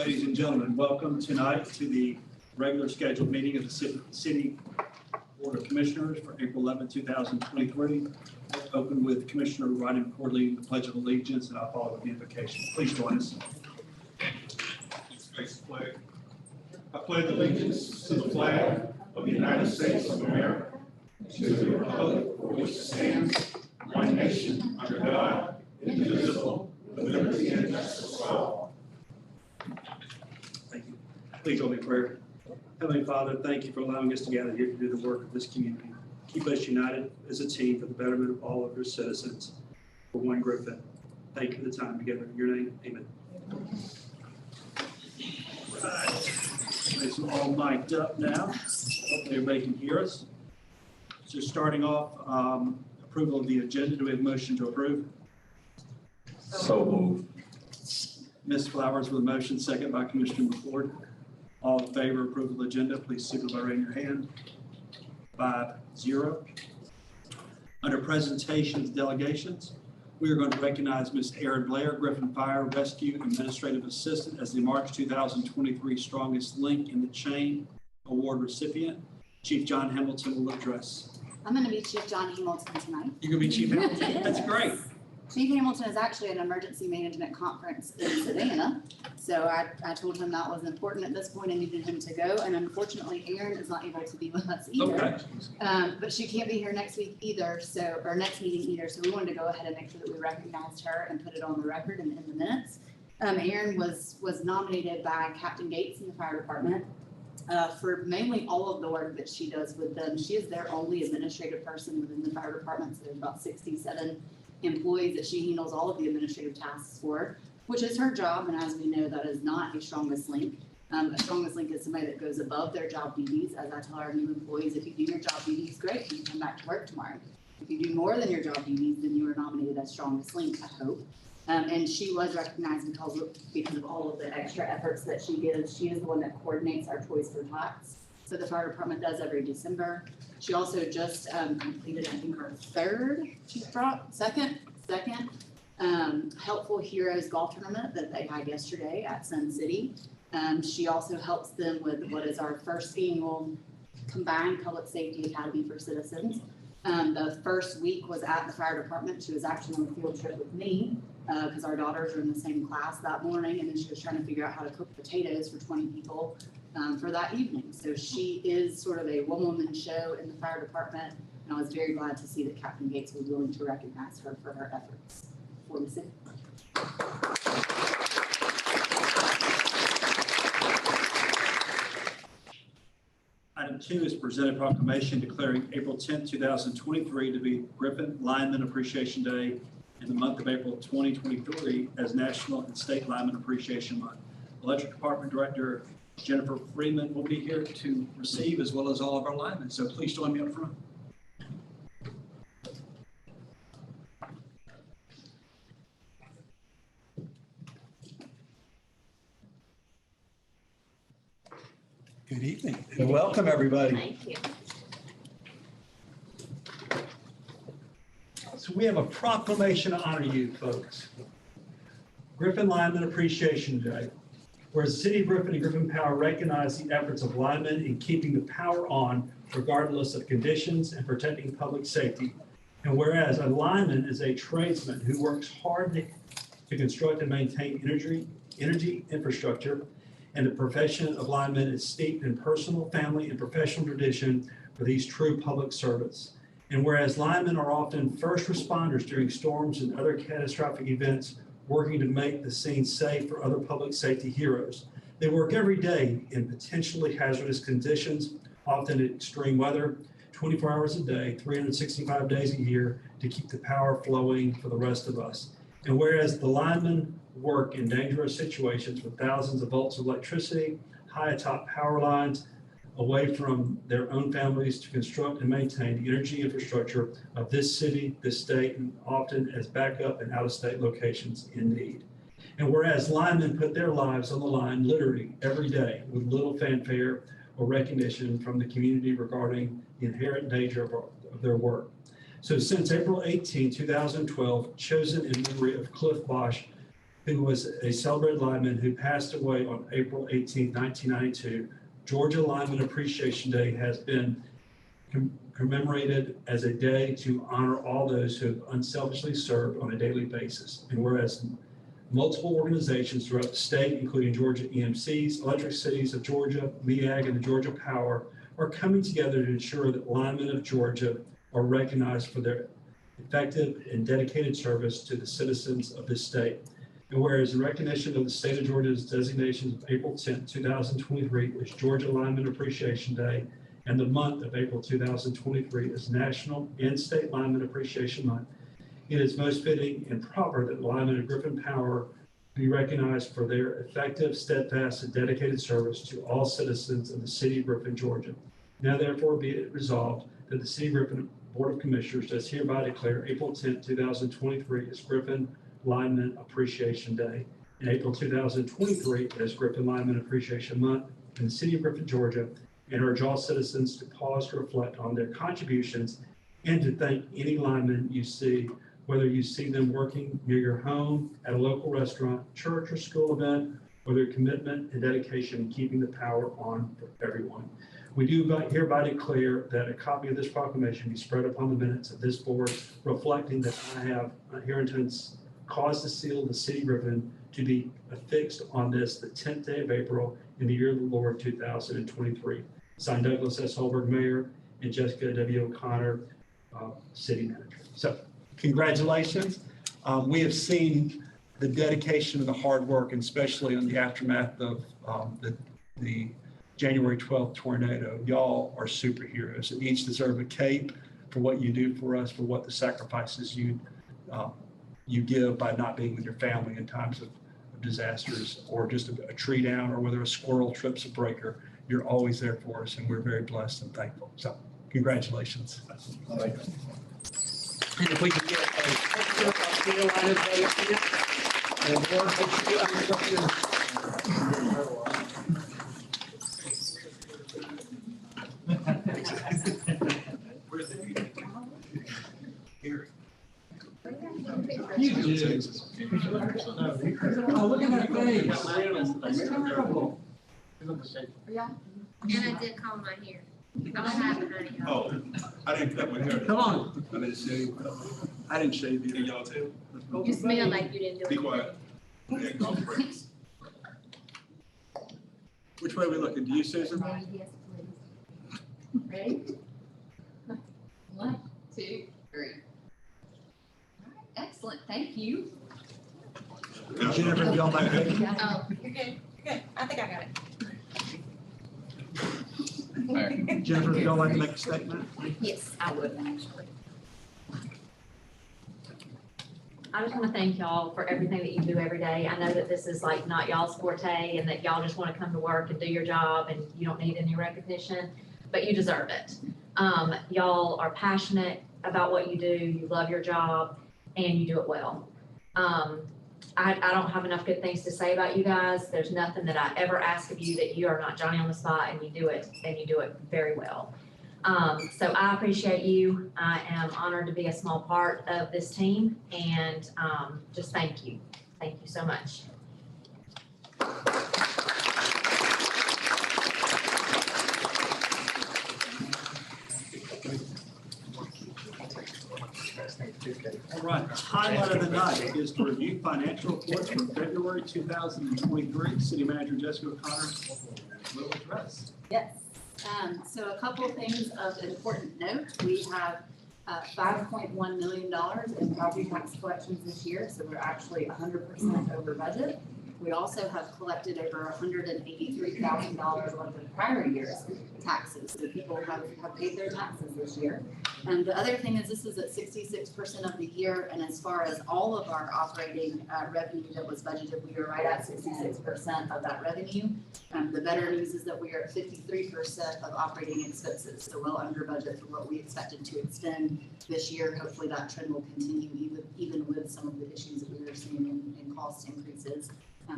Ladies and gentlemen, welcome tonight to the regular scheduled meeting of the City Board of Commissioners for April 11, 2023. We'll open with Commissioner Rodney McCord leading the Pledge of Allegiance, and I'll follow with the invocation. Please join us. Face the flag. I pledge allegiance to the flag of the United States of America, to the republic for which it stands, one nation, under God, indivisible, with liberty and justice for all. Thank you. Please join me in prayer. Heavenly Father, thank you for allowing us to gather here to do the work of this community. Keep us united as a team for the betterment of all of your citizens. For one Griffin. Thank you for the time together. In your name, amen. Right. It's all mic'd up now. Hopefully everybody can hear us. So starting off, approval of the agenda. Do we have a motion to approve? So moved. Ms. Flowers with a motion, second by Commissioner McCord. All in favor of approval of the agenda, please signal by raising your hand. 5-0. Under presentations, delegations, we are going to recognize Ms. Erin Blair, Griffin Fire Rescue Administrative Assistant, as the March 2023 Strongest Link in the Chain Award recipient. Chief John Hamilton will address. I'm going to be Chief John Hamilton tonight. You're going to be Chief Hamilton? That's great. Chief Hamilton is actually at an emergency management conference in Savannah. So I told him that was important at this point. I needed him to go. And unfortunately, Erin is not able to be with us either. Okay. But she can't be here next week either, or next meeting either. So we wanted to go ahead and make sure that we recognized her and put it on the record and in the minutes. Erin was nominated by Captain Gates in the fire department for mainly all of the work that she does with them. She is their only administrative person within the fire department. So there's about 67 employees that she handles all of the administrative tasks for, which is her job. And as we know, that is not a strongest link. A strongest link is somebody that goes above their job duties. As I tell our new employees, if you do your job duties, great, you can come back to work tomorrow. If you do more than your job duties, then you are nominated as strongest link, I hope. And she was recognized because of all of the extra efforts that she gives. She is the one that coordinates our Toys for Tots. So the fire department does every December. She also just completed, I think, her second Helpful Heroes golf tournament that they had yesterday at Sun City. She also helps them with what is our first annual Combined Public Safety Academy for Citizens. The first week was at the fire department. She was actually on a field trip with me because our daughters are in the same class that morning, and then she was trying to figure out how to cook potatoes for 20 people for that evening. So she is sort of a one-woman show in the fire department, and I was very glad to see that Captain Gates was willing to recognize her for her efforts for the city. Item 2 is presented proclamation declaring April 10, 2023 to be Griffin Lineman Appreciation Day in the month of April 2023 as National and State Lineman Appreciation Month. Electric Department Director Jennifer Freeman will be here to receive, as well as all of our linemen. So please join me up front. Good evening and welcome, everybody. Thank you. So we have a proclamation to honor you, folks. Griffin Lineman Appreciation Day, whereas the City of Griffin and Griffin Power recognize the efforts of linemen in keeping the power on regardless of conditions and protecting public safety. And whereas a lineman is a tradesman who works hard to construct and maintain energy infrastructure, and the profession of lineman is steeped in personal, family, and professional tradition for these true public servants. And whereas linemen are often first responders during storms and other catastrophic events, working to make the scene safe for other public safety heroes. They work every day in potentially hazardous conditions, often in extreme weather, 24 hours a day, 365 days a year, to keep the power flowing for the rest of us. And whereas the linemen work in dangerous situations with thousands of volts of electricity, high atop power lines, away from their own families to construct and maintain the energy infrastructure of this city, this state, and often as backup and out-of-state locations in need. And whereas linemen put their lives on the line literally every day with little fanfare or recognition from the community regarding the inherent danger of their work. So since April 18, 2012, chosen in memory of Cliff Bosch, who was a celebrated lineman who passed away on April 18, 1992. Georgia Lineman Appreciation Day has been commemorated as a day to honor all those who have unselfishly served on a daily basis. And whereas multiple organizations throughout the state, including Georgia EMCs, Electric Cities of Georgia, MEAG, and the Georgia Power, are coming together to ensure that linemen of Georgia are recognized for their effective and dedicated service to the citizens of this state. And whereas in recognition of the state of Georgia's designation of April 10, 2023 is Georgia Lineman Appreciation Day, and the month of April 2023 is National and State Lineman Appreciation Month, it is most fitting and proper that linemen of Griffin Power be recognized for their effective, steadfast, and dedicated service to all citizens of the city of Griffin, Georgia. Now therefore be it resolved that the City of Griffin Board of Commissioners does hereby declare April 10, 2023 as Griffin Lineman Appreciation Day, and April 2023 as Griffin Lineman Appreciation Month in the city of Griffin, Georgia, and urge all citizens to pause to reflect on their contributions and to thank any lineman you see, whether you see them working near your home, at a local restaurant, church, or school event, or their commitment and dedication in keeping the power on for everyone. We do hereby declare that a copy of this proclamation be spread upon the minutes of this board, reflecting that I have hereinto caused the seal of the city of Griffin to be affixed on this, the 10th day of April in the year of the Lord 2023. Signed, Douglas S. Holberg, Mayor, and Jessica W. O'Connor, City Manager. So congratulations. We have seen the dedication and the hard work, and especially in the aftermath of the January 12th tornado. Y'all are superheroes and each deserve a cape for what you do for us, for what the sacrifices you give by not being with your family in times of disasters, or just a tree down, or whether a squirrel trips a breaker. You're always there for us, and we're very blessed and thankful. So congratulations. And if we can get a picture of Carolina Day and board, here. You do. Oh, look at that face. That's terrible. Yeah. And I did comb my hair. I was having honey. Oh, I didn't cut my hair. Come on. I didn't shave. I didn't shave Can you. y'all too? You smell like you didn't do it. Be quiet. Yeah, go for it. Which way are we looking? Do you, Susan? Yes, please. Ready? 1, 2, 3. All right, excellent, thank you. Jennifer, if y'all might make it. Oh, you're good. You're good. I think I got it. Jennifer, if y'all like to make a statement? Yes, I would actually. I just want to thank y'all for everything that you do every day. I know that this is like not y'all's forte and that y'all just want to come to work and do your job and you don't need any recognition, but you deserve it. Y'all are passionate about what you do, you love your job, and you do it well. I don't have enough good things to say about you guys. There's nothing that I ever ask of you that you are not Johnny on the spot, and you do it very well. So I appreciate you. I am honored to be a small part of this team, and just thank you. Thank you so much. All right, the highlight of the night is to review financial reports for February 2023. City Manager Jessica O'Connor will address. Yes, so a couple of things of important note. We have $5.1 million in property tax collections this year, so we're actually 100% over budget. We also have collected over $183,000 worth of prior year's taxes, so people have paid their taxes this year. And the other thing is this is at 66% of the year, and as far as all of our operating revenue that was budgeted, we are right at 66% of that revenue. The better news is that we are at 53% of operating expenses, so well under budget for what we expected to extend this year. Hopefully that trend will continue even with some of the issues that we are seeing in cost increases,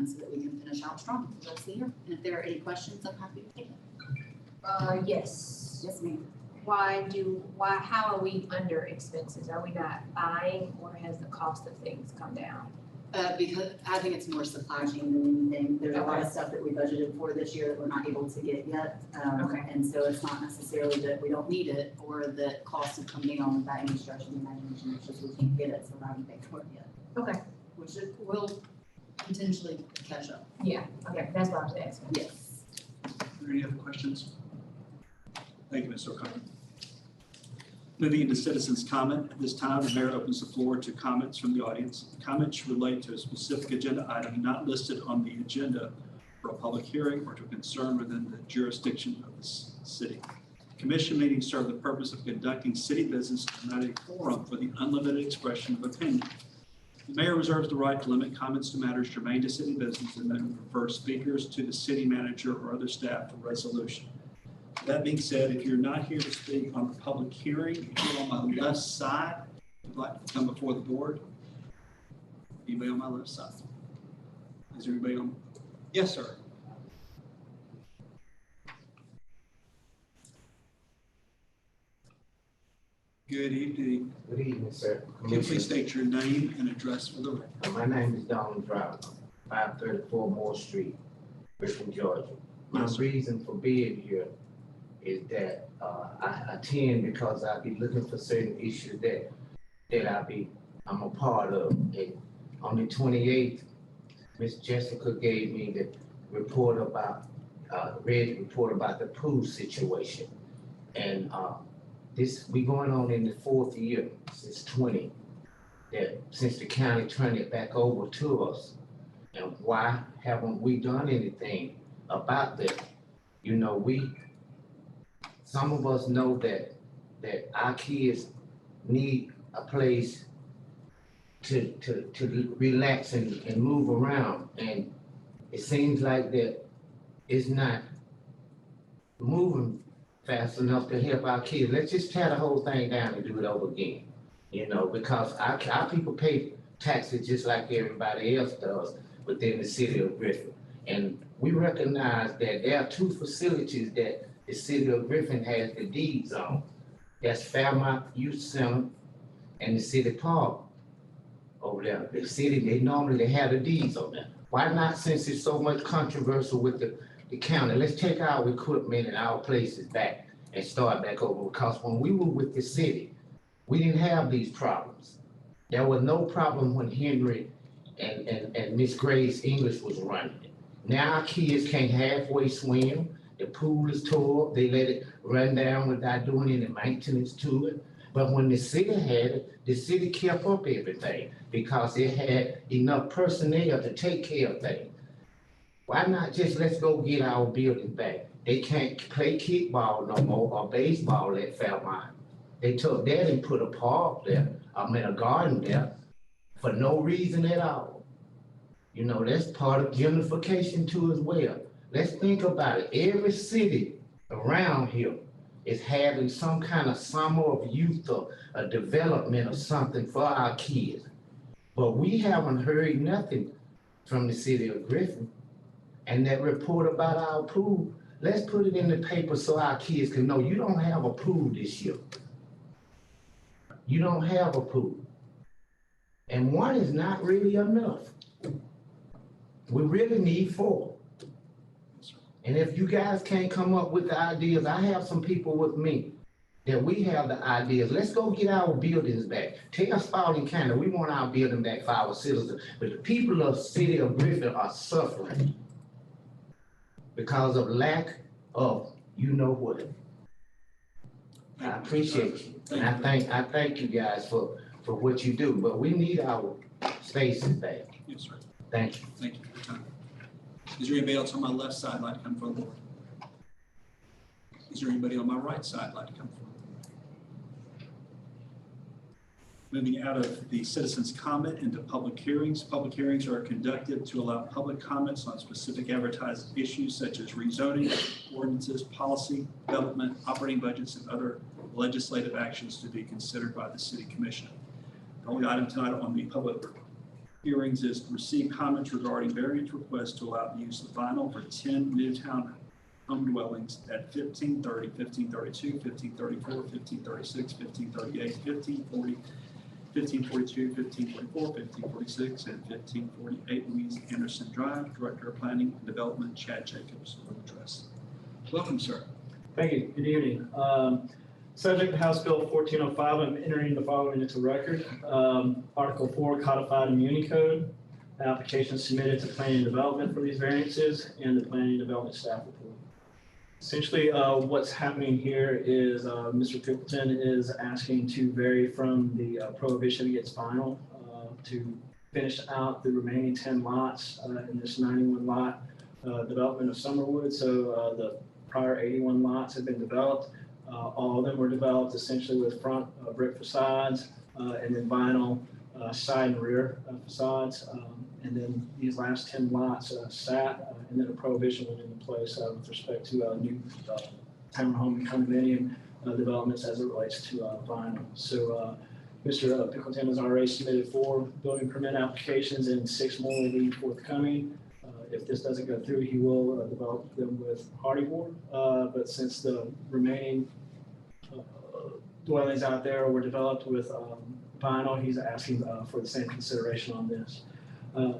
so that we can finish out strong for the rest of the year. And if there are any questions, I'm happy to take them. Yes. Yes, ma'am. How are we under expenses? Are we not buying, or has the cost of things come down? Because I think it's more supply chain than anything. There's a lot of stuff that we budgeted for this year that we're not able to get yet. Okay. And so it's not necessarily that we don't need it or that costs have come down by any stretch of the imagination. It's just we can't get it, so we're not even paying for it yet. Okay. Which it will potentially catch up. Yeah, okay, that's what I was asking. Yes. Are there any other questions? Thank you, Mr. O'Connor. Moving into citizens' comment. At this time, the mayor opens the floor to comments from the audience. Comments should relate to a specific agenda item not listed on the agenda for a public hearing or to a concern within the jurisdiction of the city. Commission meetings serve the purpose of conducting city business and not a forum for the unlimited expression of opinion. The mayor reserves the right to limit comments to matters germane to city business and then refer speakers to the city manager or other staff for resolution. That being said, if you're not here to speak on the public hearing, if you're on my left side, would like to come before the board. Anybody on my left side? Is there anybody on? Yes, sir. Good evening. Good evening, sir. Can you please state your name and address for the record? My name is Donald Driver, 534 Moore Street, Griffin, Georgia. My Yes, sir. reason for being here is that I attend because I be looking for certain issues that I'm a part of. And on the 28th, Miss Jessica gave me the report about, the pool situation. And we going on in the 4th year since since the county turned it back over to us. And why haven't we done anything about that? You know, some of us know that our kids need a place to relax and move around. And it seems like that it's not moving fast enough to help our kids. Let's just tear the whole thing down and do it over again. You know, because our people pay taxes just like everybody else does within the city of Griffin. And we recognize that there are 2 facilities that the city of Griffin has the deeds on. That's Fairmount Youth Center and the city park over there. The city, they normally have the deeds on there. Why not, since it's so much controversial with the county, let's take our equipment and our places back and start back over, because when we were with the city, we didn't have these problems. There was no problem when Henry and Miss Grace English was running it. Now our kids can't halfway swim. The pool is tore up. They let it run down without doing any maintenance to it. But when the city had it, the city kept up everything because it had enough personnel to take care of things. Why not just let's go get our building back? They can't play kickball no more or baseball at Fairmont. They took that and put a park there, a garden there, for no reason at all. You know, that's part of gentrification too as well. Let's think about it. Every city around here is having some kind of summer of youth or a development or something for our kids. But we haven't heard nothing from the city of Griffin. And that report about our pool, let's put it in the paper so our kids can know you don't have a pool this year. You don't have a pool. And 1 is not really enough. We really need 4. And if you guys can't come up with the ideas, I have some people with me that we have the ideas. Let's go get our buildings back. Tell Spalding County, we want our building back for our citizens. But the people of the city of Griffin are suffering because of lack of you know what. I appreciate you. And I thank you guys for what you do. But we need our spaces back. Yes, sir. Thank you. Thank you for your time. Is there anybody else on my left side like to come forward? Is there anybody on my right side like to come forward? Moving out of the citizens' comment into public hearings. Public hearings are conducted to allow public comments on specific advertised issues such as rezoning, ordinances, policy, development, operating budgets, and other legislative actions to be considered by the city commission. The only item tonight on the public hearings is to receive comments regarding variance requests to allow the use of vinyl for 10 new town home dwellings at 1530, 1532, 1534, 1536, 1538, 1540, 1542, 1544, 1546, and 1548 Louise Anderson Drive. Director of Planning and Development, Chad Jacobs, will address. Welcome, sir. Thank you. Good evening. Subject to House Bill 1405, I'm entering the following into record. Article 4, Codified Immunity Code. Application submitted to Planning and Development for these variances and the Planning and Development staff report. Essentially, what's happening here is Mr. Pickleton is asking to vary from the prohibition against vinyl to finish out the remaining 10 lots in this 91 lot development of Summerwood. So the prior 81 lots have been developed. All of them were developed essentially with front brick facades and then vinyl side and rear facades. And then these last 10 lots sat, and then a prohibition went into place with respect to new townhome and condominium developments as it relates to vinyl. So Mr. Pickleton has already submitted 4 building permit applications and 6 more will be forthcoming. If this doesn't go through, he will develop them with hardy board. But since the remaining dwellings out there were developed with vinyl, he's asking for the same consideration on this.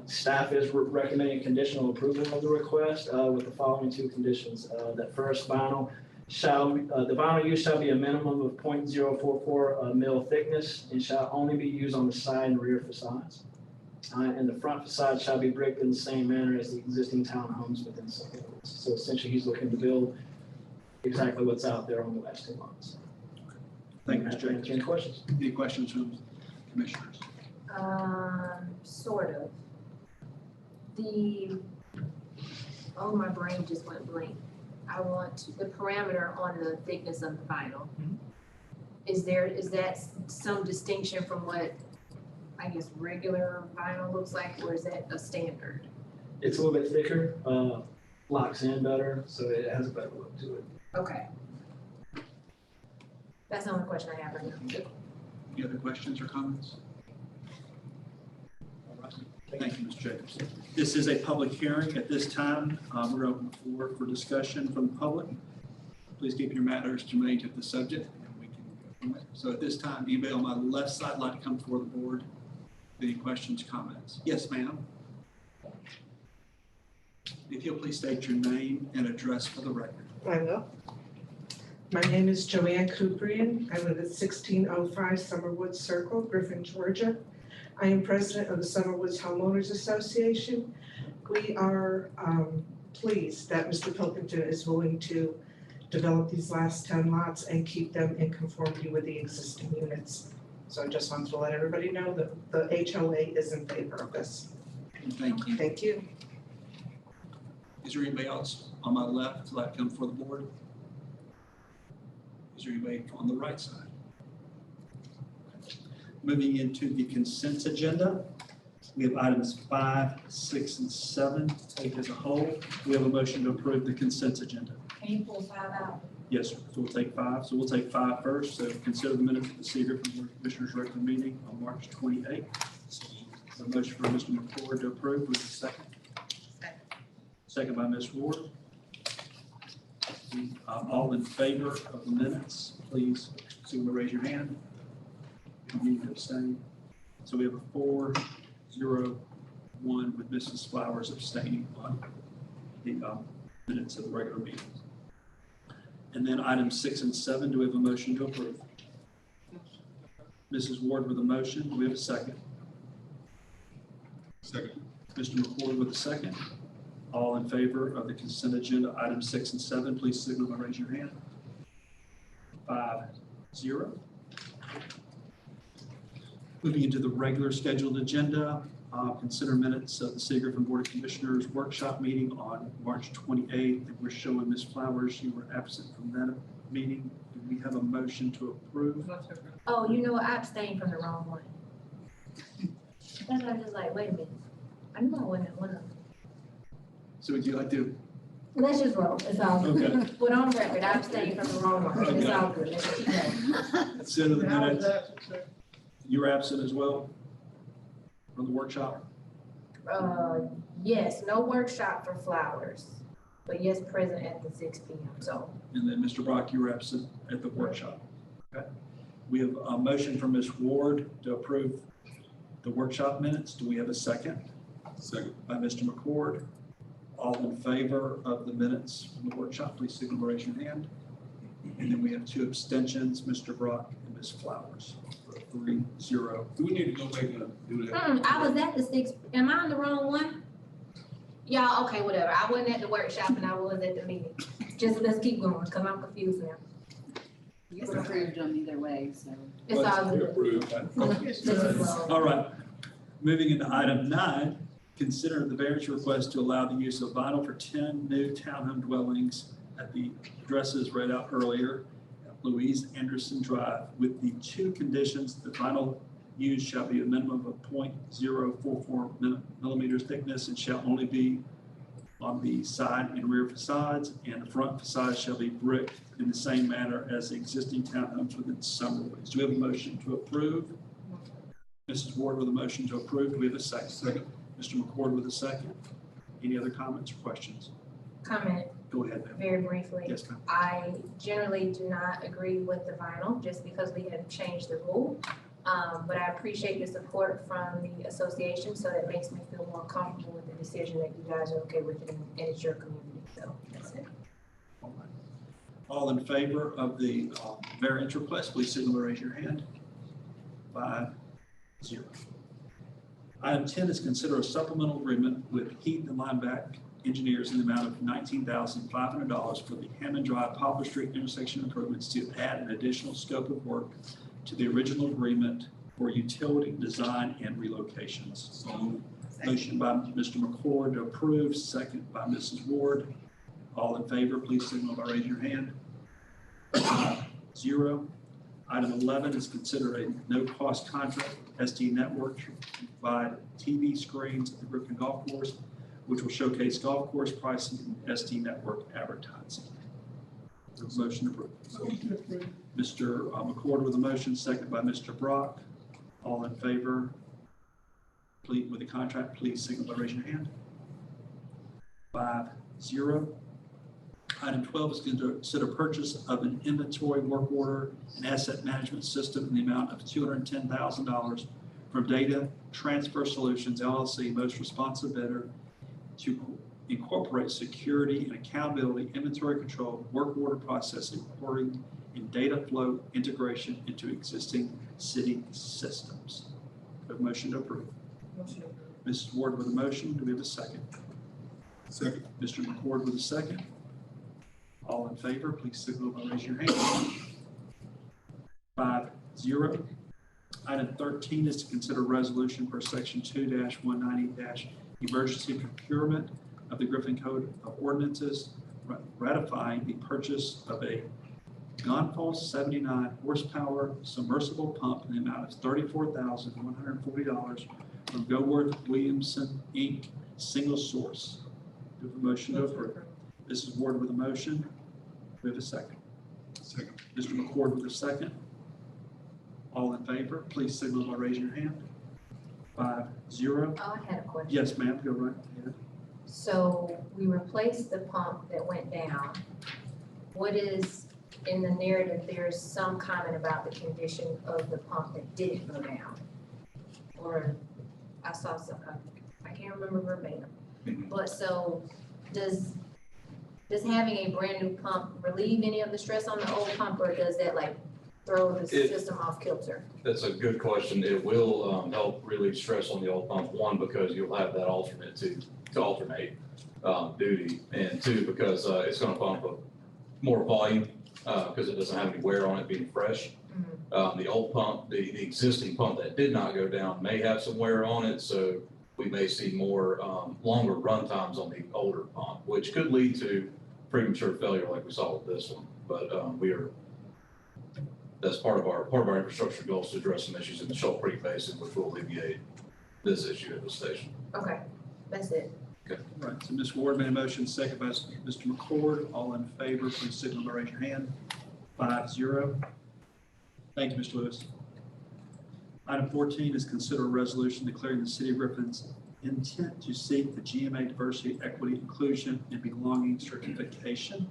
Staff is recommending conditional approval of the request with the following 2 conditions. That first, the vinyl use shall be a minimum of 0.044 mil thickness and shall only be used on the side and rear facades. And the front facade shall be bricked in the same manner as the existing townhomes within Summerwood. So essentially, he's looking to build exactly what's out there on the last 2 lots. Thank you, Mr. Jacobs. Any questions? Any questions from commissioners? Sort of. My brain just went blank. I want the parameter on the thickness of the vinyl. Mhm. Is that some distinction from what, I guess, regular vinyl looks like, or is that a standard? It's a little bit thicker, locks in better, so it has a better look to it. Okay. That's the only question I have right now. Any other questions or comments? All right. Thank you, Mr. Jacobs. This is a public hearing. At this time, we're open the floor for discussion from the public. Please keep your matters germane to the subject, and we can go from there. So at this time, anybody on my left side like to come before the board? Any questions, comments? Yes, ma'am. If you'll please state your name and address for the record. I will. My name is Joanne Kuprian. I live at 1605 Summerwood Circle, Griffin, Georgia. I am president of the Summerwoods Homeowners Association. We are pleased that Mr. Pilkington is willing to develop these last 10 lots and keep them in conformity with the existing units. So I just wanted to let everybody know that the HOA is in favor of this. Thank you. Thank you. Is there anybody else on my left who'd like to come before the board? Is there anybody on the right side? Moving into the consent agenda, we have items 5, 6, and 7 taken as a whole. We have a motion to approve the consent agenda. Can you pull 5 out? Yes, sir. So we'll take 5. So we'll take 5 first. So consider the minutes of the Cedar from the Commissioners' regular meeting on March 28th. A motion for Mr. McCord to approve with a second. Second by Ms. Ward. All in favor of the minutes, please raise your hand. You need to abstain. So we have a 4-0-1 with Mrs. Flowers abstaining on the minutes of the regular meeting. And then items 6 and 7, do we have a motion to approve? Mrs. Ward with a motion. Do we have a second? Second. Mr. McCord with a second. All in favor of the consent agenda, items 6 and 7, please signal by raising your hand. 5-0. Moving into the regular scheduled agenda, consider minutes of the City of Griffin Board of Commissioners workshop meeting on March 28th. And we're showing Ms. Flowers, you were absent from that meeting. Do we have a motion to approve? Oh, you know what? I abstained from the wrong one. That's why I was just like, wait a minute. I knew I wasn't at one of them. So would you like to? Let's just roll. It's all good. Okay. But on record, I abstained from the wrong one. It's all good. Let's keep going. Consider the minutes. You were absent as well from the workshop? Yes, no workshop for Flowers, but yes, present at the 6 p.m. So And then Mr. Brock, you were absent at the workshop. Okay. We have a motion from Ms. Ward to approve the workshop minutes. Do we have a second? Second. By Mr. McCord. All in favor of the minutes from the workshop, please signal by raising your hand. And then we have 2 abstentions, Mr. Brock and Ms. Flowers. 3-0. Do we need to go back and do that? I was at the 6, am I on the wrong one? Y'all, okay, whatever. I wasn't at the workshop and I was at the meeting. Just let's keep going, cause I'm confused now. You were approved them either way, so. It's all We good. approve. Just flow. All right, moving into item 9, consider the variance request to allow the use of vinyl for 10 new townhome dwellings at the addresses read out earlier, at Louise Anderson Drive, with the 2 conditions: the vinyl used shall be a minimum of 0.044 millimeters thickness and shall only be on the side and rear facades, and the front facade shall be brick in the same manner as the existing townhomes within Summerwoods. Do we have a motion to approve? Mrs. Ward with a motion to approve. Do we have a second? Second. Mr. McCord with a second. Any other comments or questions? Comment Go ahead, ma'am. very briefly. Yes, ma'am. I generally do not agree with the vinyl, just because we have changed the rule. But I appreciate the support from the association, so that makes me feel more comfortable with the decision that you guys are okay with it and it's your community, so that's it. All right. All in favor of the variance request, please signal by raising your hand. 5-0. Item 10 is consider a supplemental agreement with Heath and Lineback Engineers in the amount of $19,500 for the Hammond Drive Poplar Street intersection improvements to add an additional scope of work to the original agreement for utility design and relocations. So moved. Motion by Mr. McCord to approve, second by Mrs. Ward. All in favor, please signal by raising your hand. 0. Item 11 is consider a no-cost contract with SD Network to provide TV screens at the Griffin Golf Course, which will showcase golf course pricing and SD Network advertising. Motion approved. Mr. McCord with a motion, second by Mr. Brock. All in favor, please, with the contract, please signal by raising your hand. 5-0. Item 12 is consider purchase of an inventory work order and asset management system in the amount of $210,000 from Data Transfer Solutions LLC, most responsive bidder, to incorporate security and accountability, inventory control, work order processing, reporting, and data flow integration into existing city systems. Do we have a motion to approve? Motion approved. Mrs. Ward with a motion. Do we have a second? Second. Mr. McCord with a second. All in favor, please signal by raising your hand. 5-0. Item 13 is to consider resolution per section 2-190- emergency procurement of the Griffin Code of Ordinances, ratifying the purchase of a Gonfall 79 horsepower submersible pump in the amount of $34,140 from Goworth Williamson, Inc., single source. Do we have a motion to approve? Mrs. Ward with a motion. Do we have a second? Second. Mr. McCord with a second. All in favor, please signal by raising your hand. 5-0. Oh, I had a question. Yes, ma'am, go right ahead. So we replaced the pump that went down. What is, in the narrative, there's some comment about the condition of the pump that didn't go down. Or I saw some, I can't remember verbatim. But so does having a brand new pump relieve any of the stress on the old pump, or does that like throw the system off kilter? That's a good question. It will help relieve stress on the old pump, one, because you'll have that alternate to alternate duty, and two, because it's gonna pump up more volume because it doesn't have any wear on it being fresh. The old pump, the existing pump that did not go down may have some wear on it, so we may see more longer run times on the older pump, which could lead to premature failure like we saw with this one. But that's part of our infrastructure goals to address some issues in the Shoal Creek Basin, which will alleviate this issue at the station. Okay, that's it. All right, so Ms. Ward made a motion, second by Mr. McCord. All in favor, please signal by raising your hand. 5-0. Thank you, Mr. Lewis. Item 14 is consider a resolution declaring the city of Griffin's intent to seek the GMA Diversity, Equity, Inclusion, and Belonging certification.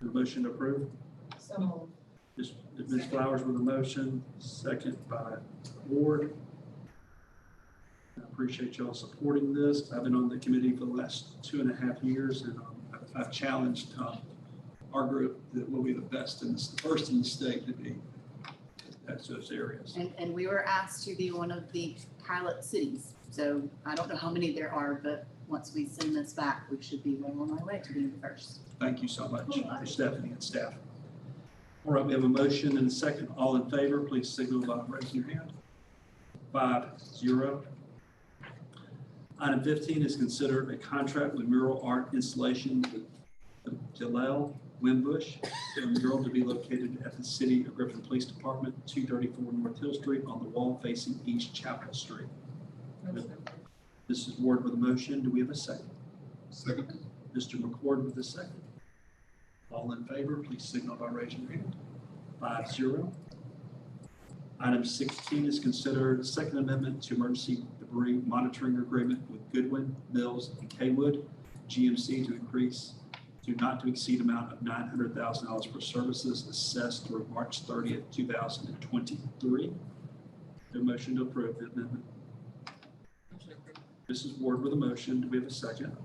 The motion to approve. So Ms. Ms. Flowers with a motion, second by Ward. I appreciate y'all supporting this. I've been on the committee for the last 2.5 years, and I've challenged our group that will be the best and the first in the state to be at those areas. And we were asked to be one of the pilot cities. So I don't know how many there are, but once we send this back, we should be well on our way to being the first. Thank you so much for Stephanie and staff. All right, we have a motion and a second. All in favor, please signal by raising your hand. 5-0. Item 15 is considered a contract with mural art installation with Jalel Wimbush, a mural to be located at the City of Griffin Police Department, 234 North Hill Street, on the wall facing East Chapel Street. Mrs. Ward with a motion. Do we have a second? Second. Mr. McCord with a second. All in favor, please signal by raising your hand. 5-0. Item 16 is considered second amendment to emergency debris monitoring agreement with Goodwin, Mills, and Kaywood GMC to increase to not to exceed amount of $900,000 for services assessed through March 30th, 2023. No motion to approve the amendment. Mrs. Ward with a motion. Do we have a second?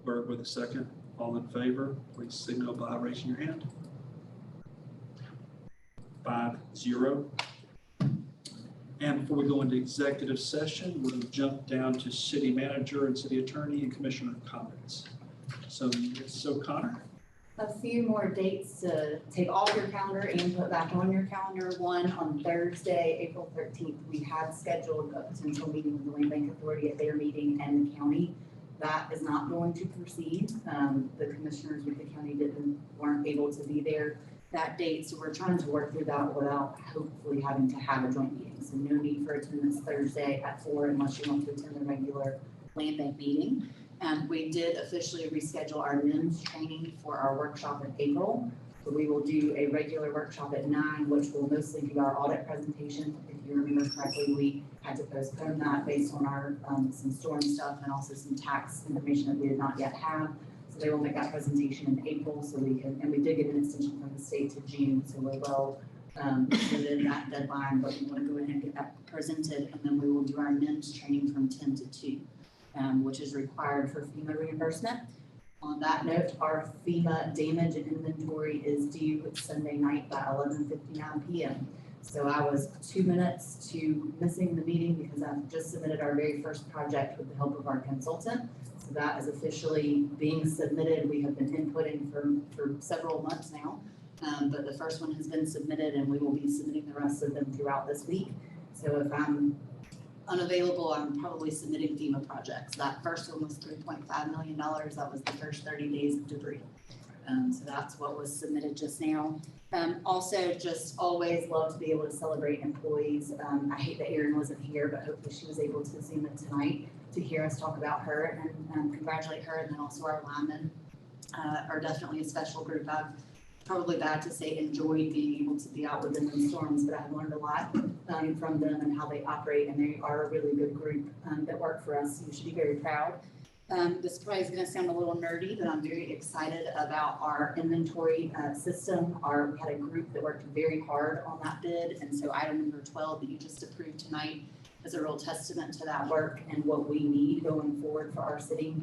Berg with a second. All in favor, please signal by raising your hand. 5-0. And before we go into executive session, we'll jump down to city manager and city attorney and commissioner comments. So Connor. A few more dates to take off your calendar and put back on your calendar. One, on Thursday, April 13th, we had scheduled a potential meeting with the Land Bank Authority at their meeting and the county. That is not going to proceed. The commissioners with the county weren't able to be there that date, so we're trying to work through that without hopefully having to have a joint meeting. So no need for attendance Thursday at 4 unless you want to attend the regular Land Bank meeting. We did officially reschedule our NIMS training for our workshop in April. So we will do a regular workshop at 9, which will mostly be our audit presentation. If you remember correctly, we had to postpone that based on our some storm stuff and also some tax information that we did not yet have. So they will make that presentation in April, so we can, and we did get an extension from the state to June, so we're well within that deadline, but we want to go ahead and get that presented, and then we will do our NIMS training from 10 to 2, which is required for FEMA reimbursement. On that note, our FEMA damage and inventory is due Sunday night by 11:59 p.m. So I was 2 minutes to missing the meeting because I've just submitted our very first project with the help of our consultant. So that is officially being submitted. We have been inputting for several months now, but the first one has been submitted and we will be submitting the rest of them throughout this week. So if I'm unavailable, I'm probably submitting FEMA projects. That first one was $3.5 million. That was the first 30 days of debris. So that's what was submitted just now. Also, just always love to be able to celebrate employees. I hate that Erin wasn't here, but hopefully she was able to Zoom in tonight to hear us talk about her and congratulate her. And then also our linemen are definitely a special group. I've probably bad to say enjoyed being able to be out with them in storms, but I've learned a lot from them and how they operate. And they are a really good group that work for us. You should be very proud. This probably is going to sound a little nerdy, but I'm very excited about our inventory system. We had a group that worked very hard on that bid, and so item number 12 that you just approved tonight is a real testament to that work and what we need going forward for our city.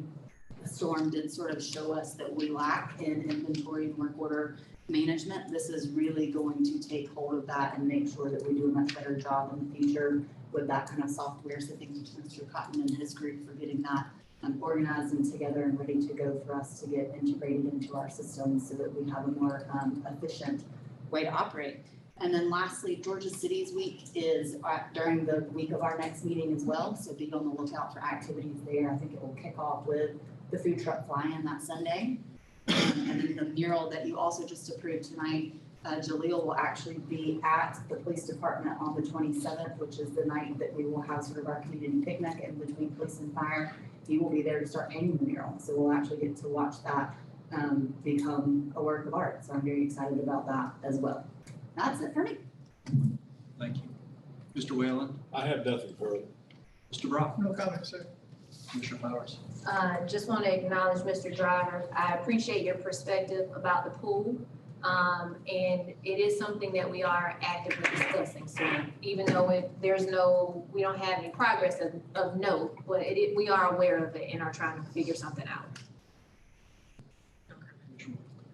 The storm did sort of show us that we lack in inventory and work order management. This is really going to take hold of that and make sure that we do a much better job in the future with that kind of software. So thank you to Mr. Cotton and his group for getting that organized and together and ready to go for us to get integrated into our system so that we have a more efficient way to operate. And then lastly, Georgia Cities Week is during the week of our next meeting as well. So be on the lookout for activities there. I think it will kick off with the food truck fly-in that Sunday. And then the mural that you also just approved tonight, Jaleel will actually be at the police department on the 27th, which is the night that we will have sort of our community picnic in between police and fire. He will be there to start painting the mural. So we'll actually get to watch that become a work of art. So I'm very excited about that as well. That's it for me. Thank you. Mr. Whalen? I have nothing further. Mr. Brock? No comment, sir. Commissioner Powers? Just want to acknowledge Mr. Driver. I appreciate your perspective about the pool. And it is something that we are actively discussing. So even though we don't have any progress of note, but we are aware of it and are trying to figure something out.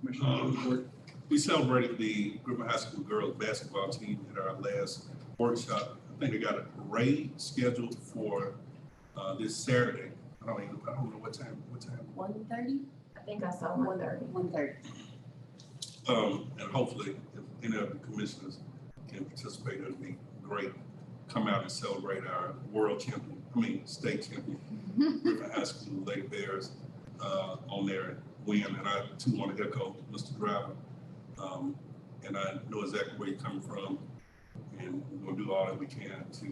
Commissioner report. We celebrated the Griffin High School girls basketball team at our last workshop. I think they got a parade scheduled for this Saturday. I don't know what time. 1:30? I think I saw 1:30. 1:30. And hopefully, if any of the commissioners can participate, it'd be great. Come out and celebrate our state champion, Griffin High School Lady Bears, on their win. And I too want to echo Mr. Driver. And I know exactly where you're coming from, and we're gonna do all that we can to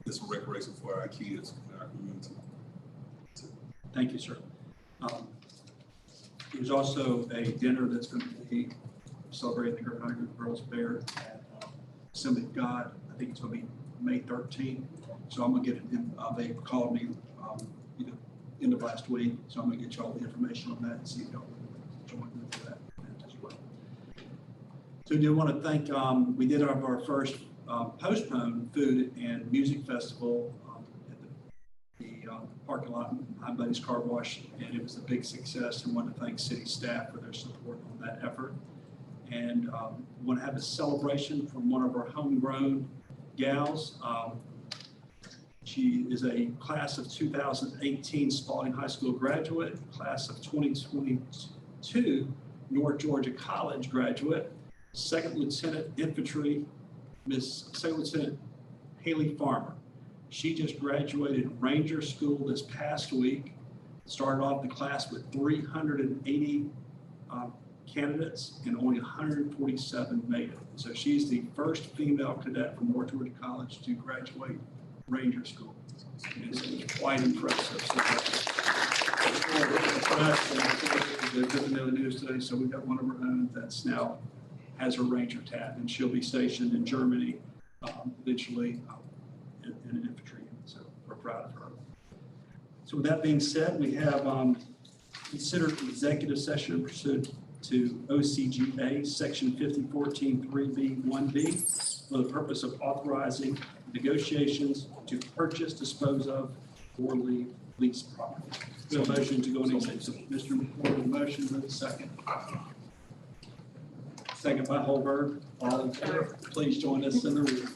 get some recreation for our kids in our community. Thank you, sir. There's also a dinner that's going to be celebrating the Griffin High Group Girls Fair at Assembly of God. I think it's going to be May 13th. So I'm going to get it. They called me end of last week. So I'm going to get you all the information on that and see if y'all want to join me for that as well. So I do want to thank, we did have our first postponed food and music festival at the parking lot in My Buddy's Car Wash, and it was a big success, and want to thank city staff for their support on that effort. And we want to have a celebration from one of our homegrown gals. She is a class of 2018 Spalding High School graduate, class of 2022 North Georgia College graduate, Second Lieutenant Infantry, Second Lieutenant Haley Farmer. She just graduated Ranger School this past week, started off the class with 380 candidates and only 147 made it. So she's the first female cadet from North Georgia College to graduate Ranger School. It's quite impressive. So the good in the news today. So we've got one of our own that's now has her Ranger tab, and she'll be stationed in Germany eventually in infantry. So we're proud of her. So with that being said, we have considered executive session pursuant to OCGA section 5014 3B1B for the purpose of authorizing negotiations to purchase, dispose of, or lease property. We have a motion to go into executive. Mr. McCord, the motion, with a second. Second by Holberg. All in favor, please join us in the room.